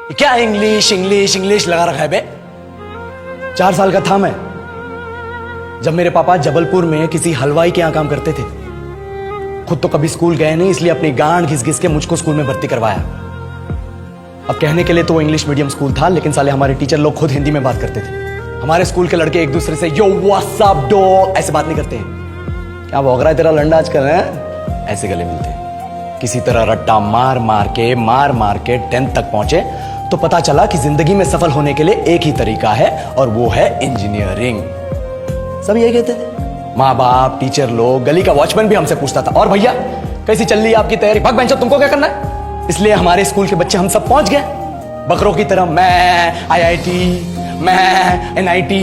क्या English English English लगा रखा है बे। 4 साल का था मैं जब मेरे पापा जबलपुर में किसी हलवाई के यहां काम करते थे। खुद तो कभी स्कूल गए नहीं, इसलिए अपनी गांड घिस घिस के मुझको स्कूल में भर्ती करवाया। अब कहने के लिए तो वो इंग्लिश मीडियम स्कूल था, लेकिन साले हमारे टीचर लोग खुद हिंदी में बात करते थे। हमारे स्कूल के लड़के एक दूसरे से यो व्हाट्स अप डो ऐसे बात नहीं करते हैं। क्या भौंक रहा है तेरा लंडा आजकल है, ऐसे गले मिलते हैं। किसी तरह रट्टा मार मार के 10th तक पहुंचे तो पता चला कि जिंदगी में सफल होने के लिए एक ही तरीका है और वो है इंजीनियरिंग। सब यही कहते थे, माँ बाप, टीचर लोग, गली का वॉचमैन भी हमसे पूछता था, और भैया कैसी चल रही है आपकी तैयारी? भाग बेंचो, तुमको क्या करना है? इसलिए हमारे स्कूल के बच्चे हम सब पहुंच गए बकरों की तरह। मैं IIT, मैं NIT।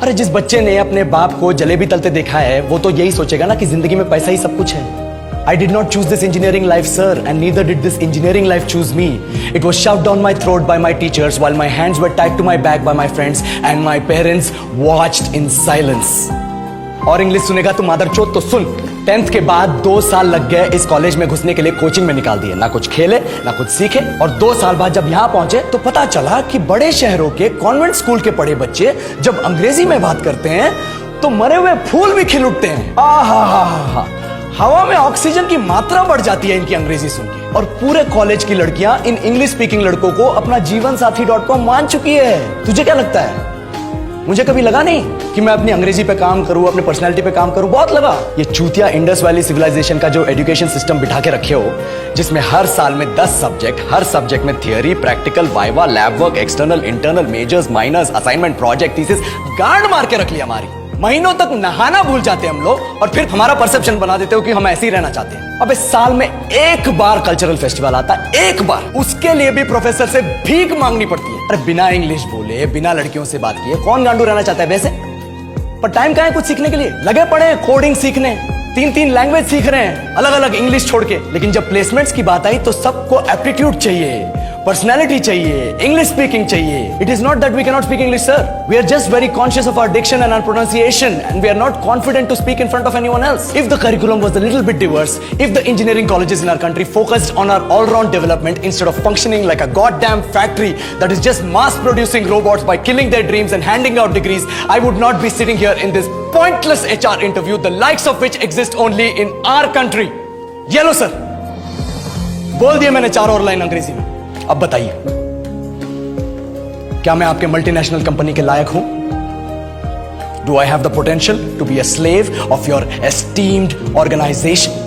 अरे जिस बच्चे ने अपने बाप को जलेबी तलते देखा है वो तो यही सोचेगा ना कि जिंदगी में पैसा ही सब कुछ है। I did not choose this engineering life, sir, and neither did this engineering life choose me. It was shoved down my throat by my teachers while my hands were tied to my back by my friends and my parents watched in silence. और English सुनेगा तू मादरचोद तो सुन। 10th के बाद 2 साल लग गए इस कॉलेज में घुसने के लिए, कोचिंग में निकाल दिए। ना कुछ खेले ना कुछ सीखे, और 2 साल बाद जब यहाँ पहुंचे तो पता चला कि बड़े शहरों के कॉन्वेंट स्कूल के पढ़े बच्चे जब अंग्रेजी में बात करते हैं तो मरे हुए फूल भी खिल उठते हैं। आहा, हवा में ऑक्सीजन की मात्रा बढ़ जाती है इनकी अंग्रेजी सुन के। और पूरे कॉलेज की लड़कियां इन इंग्लिश स्पीकिंग लड़कों को अपना जीवन साथी.com मान चुकी है। तुझे क्या लगता है? मुझे कभी लगा नहीं कि मैं अपनी अंग्रेजी पे काम करूं, अपनी पर्सनालिटी पे काम करूं। बहुत लगा। ये चूतिया इंडस वैली सिविलाइजेशन का जो एजुकेशन सिस्टम बिठा के रखे हो, जिसमें हर साल में 10 सब्जेक्ट, हर सब्जेक्ट में theory, practical, viva, lab work, external, internal, majors, minors, assignment, project, thesis, गांड मार के रख लिया हमारी। महीनों तक नहाना भूल जाते हैं हम लोग और फिर हमारा परसेप्शन बना देते हो कि हम ऐसे ही रहना चाहते हैं। अब इस साल में एक बार कल्चरल फेस्टिवल आता है, एक बार, उसके लिए भी प्रोफेसर से भीख मांगनी पड़ती है। अरे बिना इंग्लिश बोले, बिना लड़कियों से बात किए कौन गांडू रहना चाहता है वैसे? पर टाइम कहाँ है कुछ सीखने के लिए? लगे पड़े हैं कोडिंग सीखने, 3 लैंग्वेज सीख रहे हैं अलग अलग इंग्लिश छोड़ के। लेकिन जब प्लेसमेंट्स की बात आई तो सबको एप्टीट्यूड चाहिए, पर्सनैलिटी चाहिए, इंग्लिश स्पीकिंग चाहिए। It is not that we can not speak English, sir. We are just very conscious of our diction and our pronunciation and we are not confident to speak in front of anyone else. If the curriculum was a little bit diverse, if the engineering colleges in our country focused on our all-round development instead of functioning like a goddamn factory that is just mass producing robots by killing their dreams and handing out degrees, I would not be sitting here in this pointless HR interview, the likes of which exist only in our country. ये लो sir, बोल दिया मैंने 4 और line अंग्रेजी में। अब बताइए, क्या मैं आपके मल्टीनेशनल कंपनी के लायक हूं? Do I have the potential to be a slave of your esteemed organization?